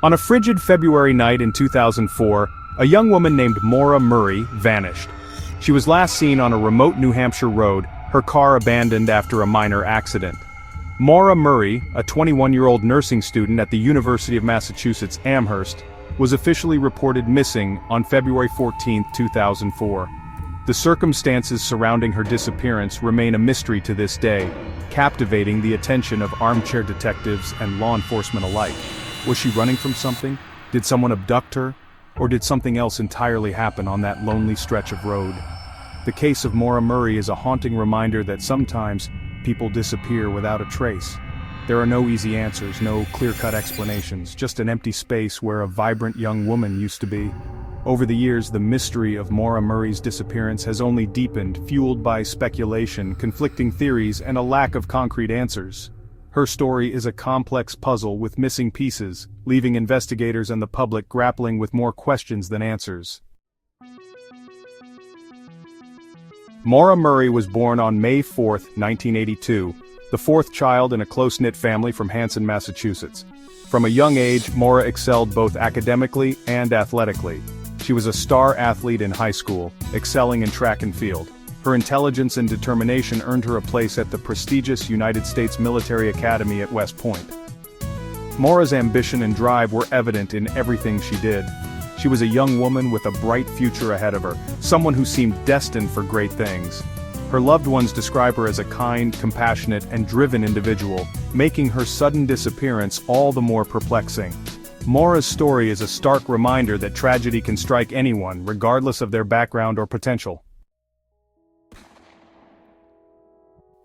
On a frigid February night in 2004, a young woman named Maura Murray vanished. She was last seen on a remote New Hampshire road, her car abandoned after a minor accident. Maura Murray, a 21-year-old nursing student at the University of Massachusetts Amherst, was officially reported missing on February 14, 2004. The circumstances surrounding her disappearance remain a mystery to this day, captivating the attention of armchair detectives and law enforcement alike. Was she running from something? Did someone abduct her? Or did something else entirely happen on that lonely stretch of road? The case of Maura Murray is a haunting reminder that sometimes people disappear without a trace. There are no easy answers, no clear-cut explanations, just an empty space where a vibrant young woman used to be. Over the years, the mystery of Maura Murray's disappearance has only deepened, fueled by speculation, conflicting theories, and a lack of concrete answers. Her story is a complex puzzle with missing pieces, leaving investigators and the public grappling with more questions than answers. Maura Murray was born on May 4, 1982, the fourth child in a close-knit family from Hanson, Massachusetts. From a young age, Maura excelled both academically and athletically. She was a star athlete in high school, excelling in track and field. Her intelligence and determination earned her a place at the prestigious United States Military Academy at West Point. Maura's ambition and drive were evident in everything she did. She was a young woman with a bright future ahead of her, someone who seemed destined for great things. Her loved ones describe her as a kind, compassionate, and driven individual, making her sudden disappearance all the more perplexing. Maura's story is a stark reminder that tragedy can strike anyone, regardless of their background or potential.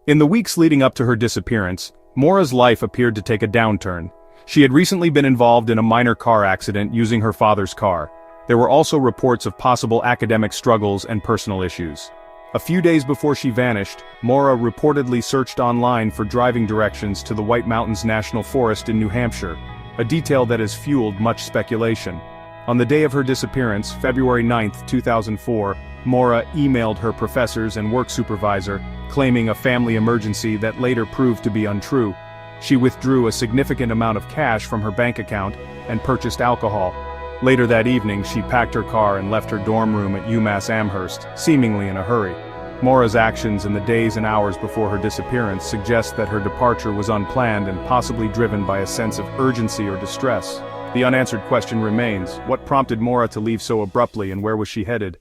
In the weeks leading up to her disappearance, Maura's life appeared to take a downturn. She had recently been involved in a minor car accident using her father's car. There were also reports of possible academic struggles and personal issues. A few days before she vanished, Maura reportedly searched online for driving directions to the White Mountains National Forest in New Hampshire, a detail that has fueled much speculation. On the day of her disappearance, February 9, 2004, Maura emailed her professors and work supervisor, claiming a family emergency that later proved to be untrue. She withdrew a significant amount of cash from her bank account and purchased alcohol. Later that evening, she packed her car and left her dorm room at UMass Amherst, seemingly in a hurry. Maura's actions in the days and hours before her disappearance suggest that her departure was unplanned and possibly driven by a sense of urgency or distress. The unanswered question remains: what prompted Maura to leave so abruptly, and where was she headed?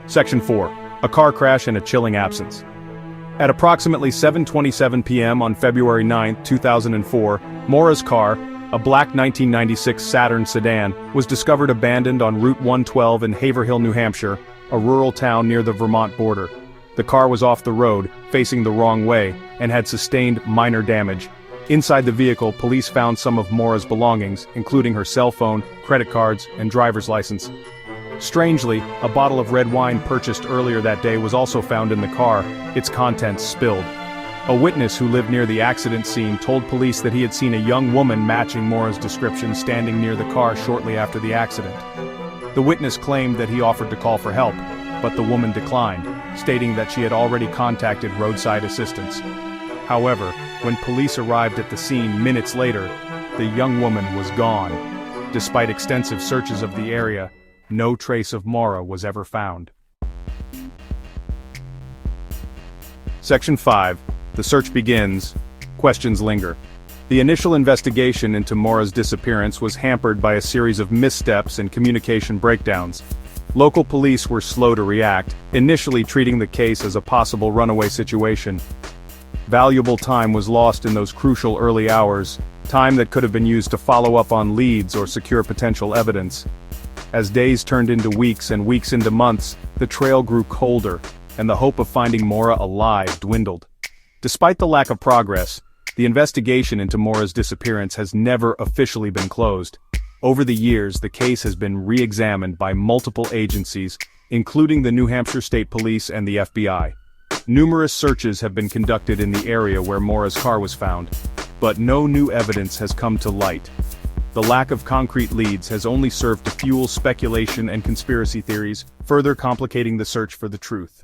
Section 4. A car crash and a chilling absence. At approximately 7:27 p.m. on February 9, 2004, Maura's car, a black 1996 Saturn sedan, was discovered abandoned on Route 112 in Haverhill, New Hampshire, a rural town near the Vermont border. The car was off the road, facing the wrong way, and had sustained minor damage. Inside the vehicle, police found some of Maura's belongings, including her cell phone, credit cards, and driver's license. Strangely, a bottle of red wine purchased earlier that day was also found in the car, its contents spilled. A witness who lived near the accident scene told police that he had seen a young woman matching Maura's description standing near the car shortly after the accident. The witness claimed that he offered to call for help, but the woman declined, stating that she had already contacted roadside assistance. However, when police arrived at the scene minutes later, the young woman was gone. Despite extensive searches of the area, no trace of Maura was ever found. Section 5. The search begins. Questions linger. The initial investigation into Maura's disappearance was hampered by a series of missteps and communication breakdowns. Local police were slow to react, initially treating the case as a possible runaway situation. Valuable time was lost in those crucial early hours, time that could have been used to follow up on leads or secure potential evidence. As days turned into weeks and weeks into months, the trail grew colder, and the hope of finding Maura alive dwindled. Despite the lack of progress, the investigation into Maura's disappearance has never officially been closed. Over the years, the case has been re-examined by multiple agencies, including the New Hampshire State Police and the FBI. Numerous searches have been conducted in the area where Maura's car was found, but no new evidence has come to light. The lack of concrete leads has only served to fuel speculation and conspiracy theories, further complicating the search for the truth.